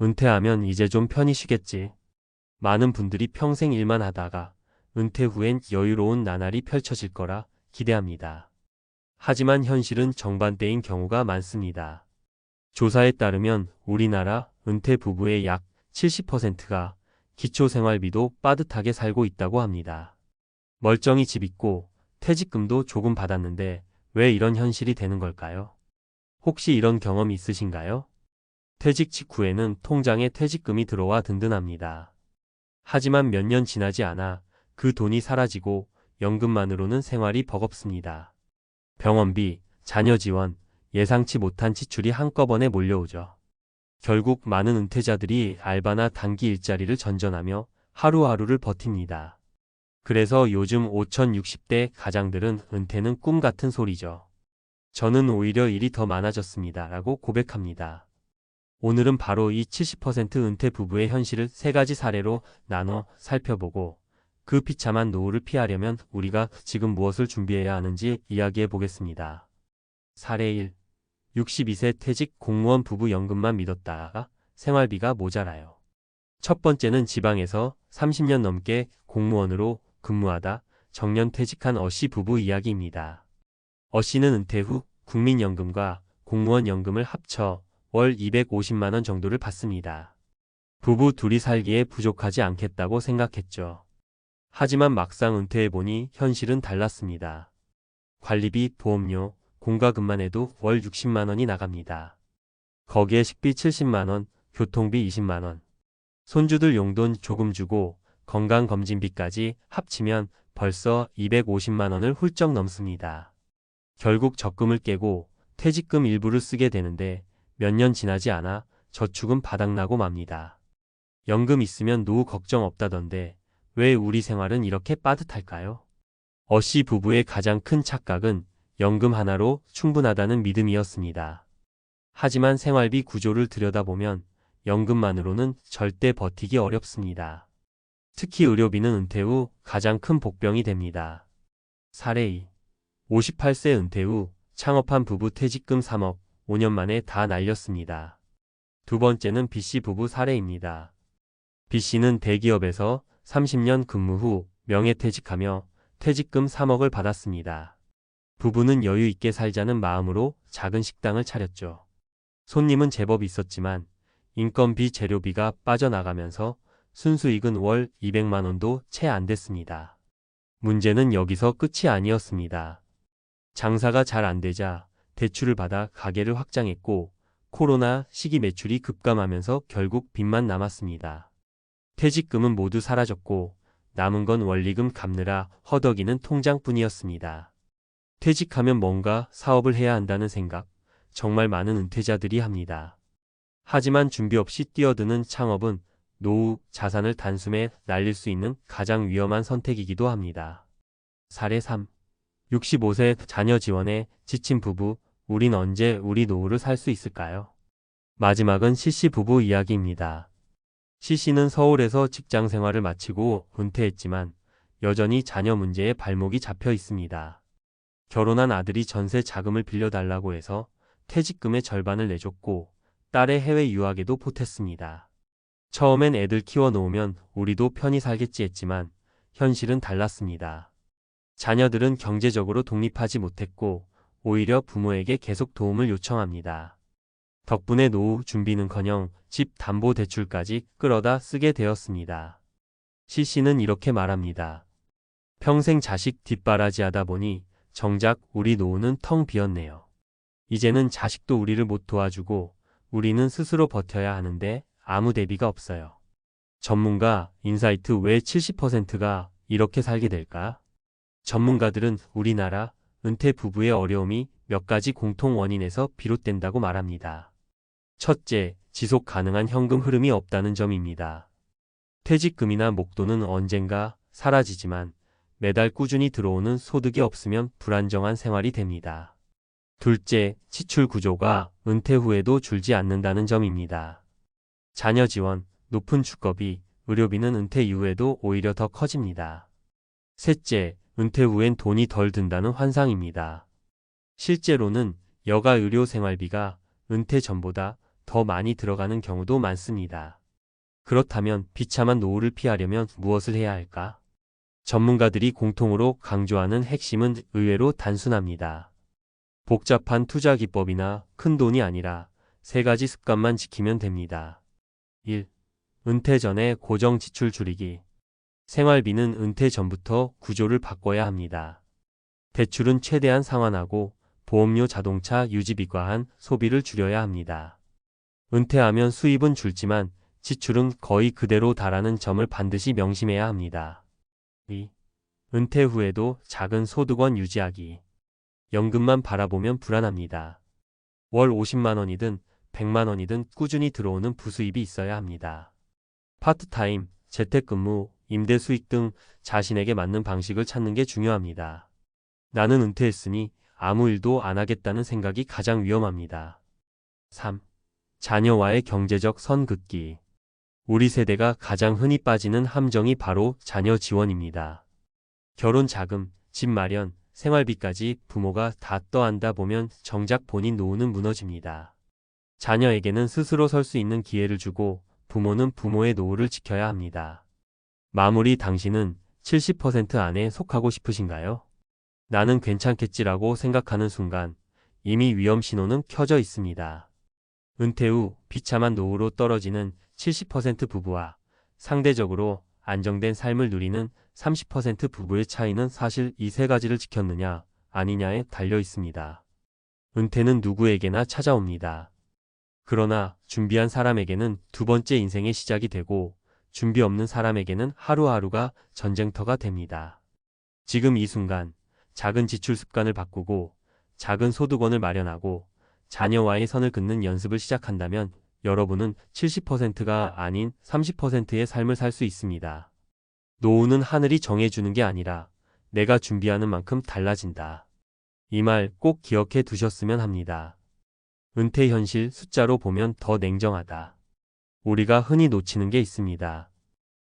은퇴하면 이제 좀 편히 쉬겠지. 많은 분들이 평생 일만 하다가 은퇴 후엔 여유로운 나날이 펼쳐질 거라 기대합니다. 하지만 현실은 정반대인 경우가 많습니다. 조사에 따르면 우리나라 은퇴 부부의 약 70%가 기초생활비도 빠듯하게 살고 있다고 합니다. 멀쩡히 집 있고 퇴직금도 조금 받았는데 왜 이런 현실이 되는 걸까요? 혹시 이런 경험 있으신가요? 퇴직 직후에는 통장에 퇴직금이 들어와 든든합니다. 하지만 몇 년 지나지 않아 그 돈이 사라지고 연금만으로는 생활이 버겁습니다. 병원비, 자녀 지원, 예상치 못한 지출이 한꺼번에 몰려오죠. 결국 많은 은퇴자들이 알바나 단기 일자리를 전전하며 하루하루를 버팁니다. 그래서 요즘 5060대 가장들은 은퇴는 꿈 같은 소리죠. 저는 오히려 일이 더 많아졌습니다. 라고 고백합니다. 오늘은 바로 이 70% 은퇴 부부의 현실을 세 가지 사례로 나눠 살펴보고 그 비참한 노후를 피하려면 우리가 지금 무엇을 준비해야 하는지 이야기해 보겠습니다. 사례 1. 62세 퇴직 공무원 부부 연금만 믿었다가 생활비가 모자라요. 첫 번째는 지방에서 30년 넘게 공무원으로 근무하다 정년 퇴직한 어씨 부부 이야기입니다. 어씨는 은퇴 후 국민연금과 공무원 연금을 합쳐 월 250만 원 정도를 받습니다. 부부 둘이 살기에 부족하지 않겠다고 생각했죠. 하지만 막상 은퇴해보니 현실은 달랐습니다. 관리비, 보험료, 공과금만 해도 월 60만 원이 나갑니다. 거기에 식비 70만 원, 교통비 20만 원, 손주들 용돈 조금 주고 건강검진비까지 합치면 벌써 250만 원을 훌쩍 넘습니다. 결국 적금을 깨고 퇴직금 일부를 쓰게 되는데 몇 년 지나지 않아 저축은 바닥나고 맙니다. 연금 있으면 노후 걱정 없다던데 왜 우리 생활은 이렇게 빠듯할까요? 어씨 부부의 가장 큰 착각은 연금 하나로 충분하다는 믿음이었습니다. 하지만 생활비 구조를 들여다보면 연금만으로는 절대 버티기 어렵습니다. 특히 의료비는 은퇴 후 가장 큰 복병이 됩니다. 사례 2. 58세 은퇴 후 창업한 부부 퇴직금 3억, 5년 만에 다 날렸습니다. 두 번째는 B씨 부부 사례입니다. B씨는 대기업에서 30년 근무 후 명예퇴직하며 퇴직금 3억을 받았습니다. 부부는 여유 있게 살자는 마음으로 작은 식당을 차렸죠. 손님은 제법 있었지만 인건비, 재료비가 빠져나가면서 순수익은 월 200만 원도 채 안 됐습니다. 문제는 여기서 끝이 아니었습니다. 장사가 잘 안 되자 대출을 받아 가게를 확장했고 코로나 시기 매출이 급감하면서 결국 빚만 남았습니다. 퇴직금은 모두 사라졌고 남은 건 원리금 갚느라 허덕이는 통장뿐이었습니다. 퇴직하면 뭔가 사업을 해야 한다는 생각, 정말 많은 은퇴자들이 합니다. 하지만 준비 없이 뛰어드는 창업은 노후 자산을 단숨에 날릴 수 있는 가장 위험한 선택이기도 합니다. 사례 3. 65세 자녀 지원에 지친 부부, 우린 언제 우리 노후를 살 수 있을까요? 마지막은 C씨 부부 이야기입니다. C씨는 서울에서 직장 생활을 마치고 은퇴했지만 여전히 자녀 문제에 발목이 잡혀 있습니다. 결혼한 아들이 전세 자금을 빌려달라고 해서 퇴직금의 절반을 내줬고 딸의 해외 유학에도 보탰습니다. 처음엔 애들 키워놓으면 우리도 편히 살겠지 했지만 현실은 달랐습니다. 자녀들은 경제적으로 독립하지 못했고 오히려 부모에게 계속 도움을 요청합니다. 덕분에 노후 준비는커녕 집 담보 대출까지 끌어다 쓰게 되었습니다. C씨는 이렇게 말합니다. 평생 자식 뒷바라지하다 보니 정작 우리 노후는 텅 비었네요. 이제는 자식도 우리를 못 도와주고 우리는 스스로 버텨야 하는데 아무 대비가 없어요. 전문가 인사이트 왜 70%가 이렇게 살게 될까? 전문가들은 우리나라 은퇴 부부의 어려움이 몇 가지 공통 원인에서 비롯된다고 말합니다. 첫째, 지속 가능한 현금 흐름이 없다는 점입니다. 퇴직금이나 목돈은 언젠가 사라지지만 매달 꾸준히 들어오는 소득이 없으면 불안정한 생활이 됩니다. 둘째, 지출 구조가 은퇴 후에도 줄지 않는다는 점입니다. 자녀 지원, 높은 주거비, 의료비는 은퇴 이후에도 오히려 더 커집니다. 셋째, 은퇴 후엔 돈이 덜 든다는 환상입니다. 실제로는 여가 의료 생활비가 은퇴 전보다 더 많이 들어가는 경우도 많습니다. 그렇다면 비참한 노후를 피하려면 무엇을 해야 할까? 전문가들이 공통으로 강조하는 핵심은 의외로 단순합니다. 복잡한 투자 기법이나 큰 돈이 아니라 세 가지 습관만 지키면 됩니다. 1. 은퇴 전에 고정 지출 줄이기. 생활비는 은퇴 전부터 구조를 바꿔야 합니다. 대출은 최대한 상환하고 보험료, 자동차 유지비 과한 소비를 줄여야 합니다. 은퇴하면 수입은 줄지만 지출은 거의 그대로 달하는 점을 반드시 명심해야 합니다. 2. 은퇴 후에도 작은 소득원 유지하기. 연금만 바라보면 불안합니다. 월 50만 원이든 100만 원이든 꾸준히 들어오는 부수입이 있어야 합니다. 파트타임, 재택근무, 임대 수익 등 자신에게 맞는 방식을 찾는 게 중요합니다. 나는 은퇴했으니 아무 일도 안 하겠다는 생각이 가장 위험합니다. 3. 자녀와의 경제적 선 긋기. 우리 세대가 가장 흔히 빠지는 함정이 바로 자녀 지원입니다. 결혼 자금, 집 마련, 생활비까지 부모가 다 떠안다 보면 정작 본인 노후는 무너집니다. 자녀에게는 스스로 설 수 있는 기회를 주고 부모는 부모의 노후를 지켜야 합니다. 마무리. 당신은 70% 안에 속하고 싶으신가요? 나는 괜찮겠지라고 생각하는 순간 이미 위험 신호는 켜져 있습니다. 은퇴 후 비참한 노후로 떨어지는 70% 부부와 상대적으로 안정된 삶을 누리는 30% 부부의 차이는 사실 이 세 가지를 지켰느냐 아니냐에 달려 있습니다. 은퇴는 누구에게나 찾아옵니다. 그러나 준비한 사람에게는 두 번째 인생의 시작이 되고 준비 없는 사람에게는 하루하루가 전쟁터가 됩니다. 지금 이 순간 작은 지출 습관을 바꾸고 작은 소득원을 마련하고 자녀와의 선을 긋는 연습을 시작한다면 여러분은 70%가 아닌 30%의 삶을 살 수 있습니다. 노후는 하늘이 정해주는 게 아니라 내가 준비하는 만큼 달라진다. 이 말 꼭 기억해 두셨으면 합니다. 은퇴 현실 숫자로 보면 더 냉정하다. 우리가 흔히 놓치는 게 있습니다.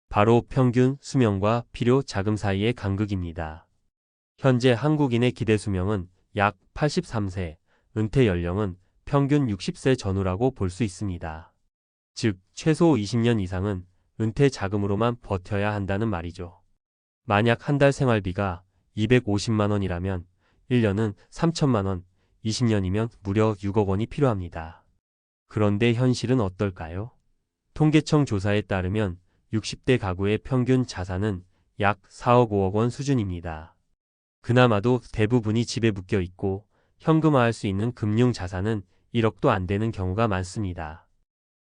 바로 평균 수명과 필요 자금 사이의 간극입니다. 현재 한국인의 기대 수명은 약 83세, 은퇴 연령은 평균 60세 전후라고 볼 수 있습니다. 즉, 최소 20년 이상은 은퇴 자금으로만 버텨야 한다는 말이죠. 만약 한 달 생활비가 250만 원이라면 1년은 3천만 원, 20년이면 무려 6억 원이 필요합니다. 그런데 현실은 어떨까요? 통계청 조사에 따르면 60대 가구의 평균 자산은 약 4억 5억 원 수준입니다. 그나마도 대부분이 집에 묶여 있고 현금화할 수 있는 금융 자산은 1억도 안 되는 경우가 많습니다.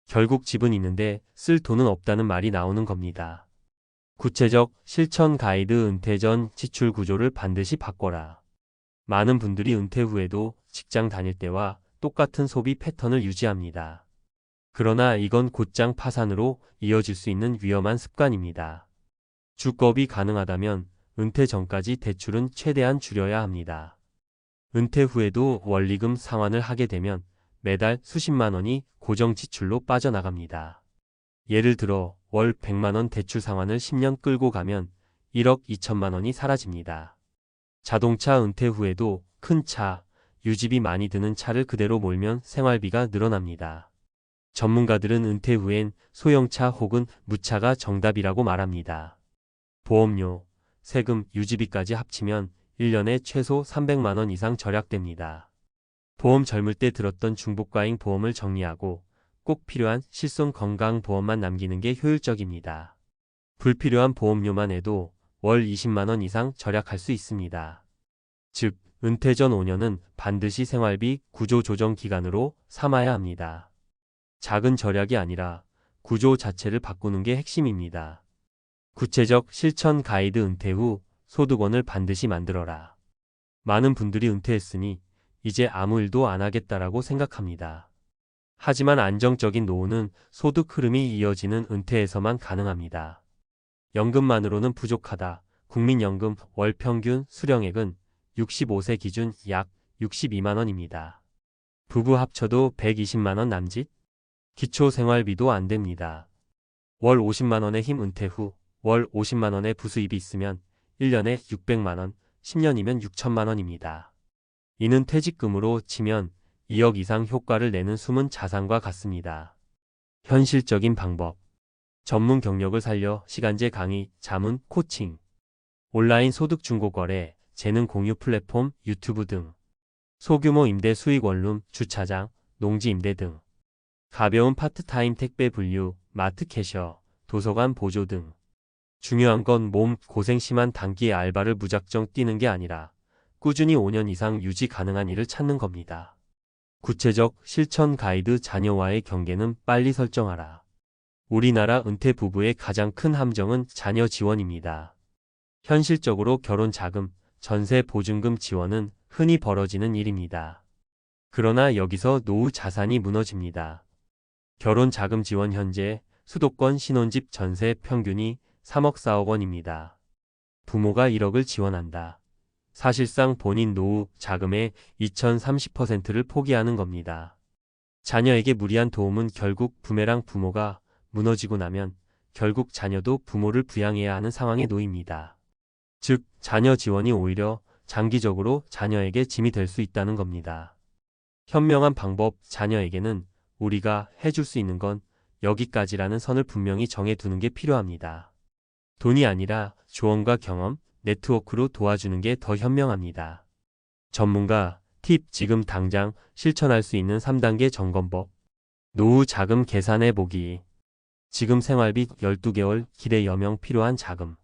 결국 집은 있는데 쓸 돈은 없다는 말이 나오는 겁니다. 구체적 실천 가이드. 은퇴 전 지출 구조를 반드시 바꿔라. 많은 분들이 은퇴 후에도 직장 다닐 때와 똑같은 소비 패턴을 유지합니다. 그러나 이건 곧장 파산으로 이어질 수 있는 위험한 습관입니다. 주거비 가능하다면 은퇴 전까지 대출은 최대한 줄여야 합니다. 은퇴 후에도 원리금 상환을 하게 되면 매달 수십만 원이 고정 지출로 빠져나갑니다. 예를 들어 월 100만 원 대출 상환을 10년 끌고 가면 1억 2천만 원이 사라집니다. 자동차. 은퇴 후에도 큰 차, 유지비 많이 드는 차를 그대로 몰면 생활비가 늘어납니다. 전문가들은 은퇴 후엔 소형차 혹은 무차가 정답이라고 말합니다. 보험료, 세금, 유지비까지 합치면 1년에 최소 300만 원 이상 절약됩니다. 보험 젊을 때 들었던 중복과잉 보험을 정리하고 꼭 필요한 실손 건강보험만 남기는 게 효율적입니다. 불필요한 보험료만 해도 월 20만 원 이상 절약할 수 있습니다. 즉, 은퇴 전 5년은 반드시 생활비 구조 조정 기간으로 삼아야 합니다. 작은 절약이 아니라 구조 자체를 바꾸는 게 핵심입니다. 구체적 실천 가이드. 은퇴 후 소득원을 반드시 만들어라. 많은 분들이 은퇴했으니 이제 아무 일도 안 하겠다라고 생각합니다. 하지만 안정적인 노후는 소득 흐름이 이어지는 은퇴에서만 가능합니다. 연금만으로는 부족하다. 국민연금 월 평균 수령액은 65세 기준 약 62만 원입니다. 부부 합쳐도 120만 원 남짓? 기초생활비도 안 됩니다. 월 50만 원의 힘. 은퇴 후 월 50만 원의 부수입이 있으면 1년에 600만 원, 10년이면 6천만 원입니다. 이는 퇴직금으로 치면 2억 이상 효과를 내는 숨은 자산과 같습니다. 현실적인 방법. 전문 경력을 살려 시간제 강의, 자문, 코칭, 온라인 소득 중고 거래, 재능 공유 플랫폼, 유튜브 등. 소규모 임대 수익 원룸, 주차장, 농지 임대 등. 가벼운 파트타임 택배 분류, 마트 캐셔, 도서관 보조 등. 중요한 건 몸 고생 심한 단기의 알바를 무작정 뛰는 게 아니라 꾸준히 5년 이상 유지 가능한 일을 찾는 겁니다. 구체적 실천 가이드. 자녀와의 경계는 빨리 설정하라. 우리나라 은퇴 부부의 가장 큰 함정은 자녀 지원입니다. 현실적으로 결혼 자금, 전세 보증금 지원은 흔히 벌어지는 일입니다. 그러나 여기서 노후 자산이 무너집니다. 결혼 자금 지원 현재 수도권 신혼집 전세 평균이 3억 4억 원입니다. 부모가 1억을 지원한다. 사실상 본인 노후 자금의 2030%를 포기하는 겁니다. 자녀에게 무리한 도움은 결국 부메랑. 부모가 무너지고 나면 결국 자녀도 부모를 부양해야 하는 상황에 놓입니다. 즉, 자녀 지원이 오히려 장기적으로 자녀에게 짐이 될 수 있다는 겁니다. 현명한 방법. 자녀에게는 우리가 해줄 수 있는 건 여기까지라는 선을 분명히 정해두는 게 필요합니다. 돈이 아니라 조언과 경험, 네트워크로 도와주는 게 더 현명합니다. 전문가 팁. 지금 당장 실천할 수 있는 3단계 점검법. 노후 자금 계산해보기. 지금 생활비 12개월 기대 여명 필요한 자금.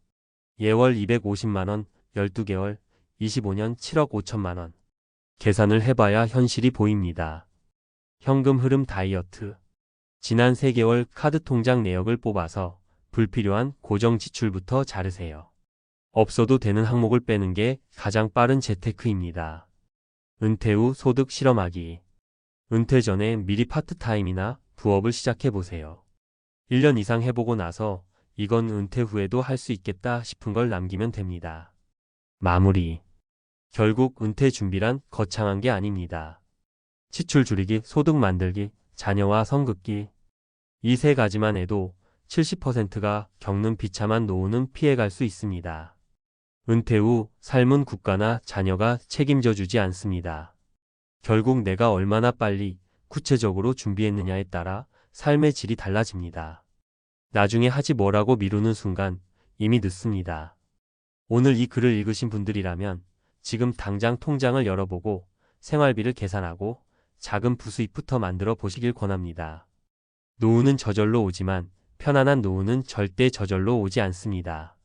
예월 250만원, 12개월, 25년 7억 5천만원. 계산을 해봐야 현실이 보입니다. 현금 흐름 다이어트. 지난 3개월 카드 통장 내역을 뽑아서 불필요한 고정 지출부터 자르세요. 없어도 되는 항목을 빼는 게 가장 빠른 재테크입니다. 은퇴 후 소득 실험하기. 은퇴 전에 미리 파트타임이나 부업을 시작해보세요. 1년 이상 해보고 나서 이건 은퇴 후에도 할 수 있겠다 싶은 걸 남기면 됩니다. 마무리. 결국 은퇴 준비란 거창한 게 아닙니다. 지출 줄이기, 소득 만들기, 자녀와 성급기. 이 세 가지만 해도 70%가 겪는 비참한 노후는 피해갈 수 있습니다. 은퇴 후 삶은 국가나 자녀가 책임져 주지 않습니다. 결국 내가 얼마나 빨리 구체적으로 준비했느냐에 따라 삶의 질이 달라집니다. 나중에 하지 뭐라고 미루는 순간 이미 늦습니다. 오늘 이 글을 읽으신 분들이라면 지금 당장 통장을 열어보고 생활비를 계산하고 작은 부수입부터 만들어 보시길 권합니다. 노후는 저절로 오지만 편안한 노후는 절대 저절로 오지 않습니다.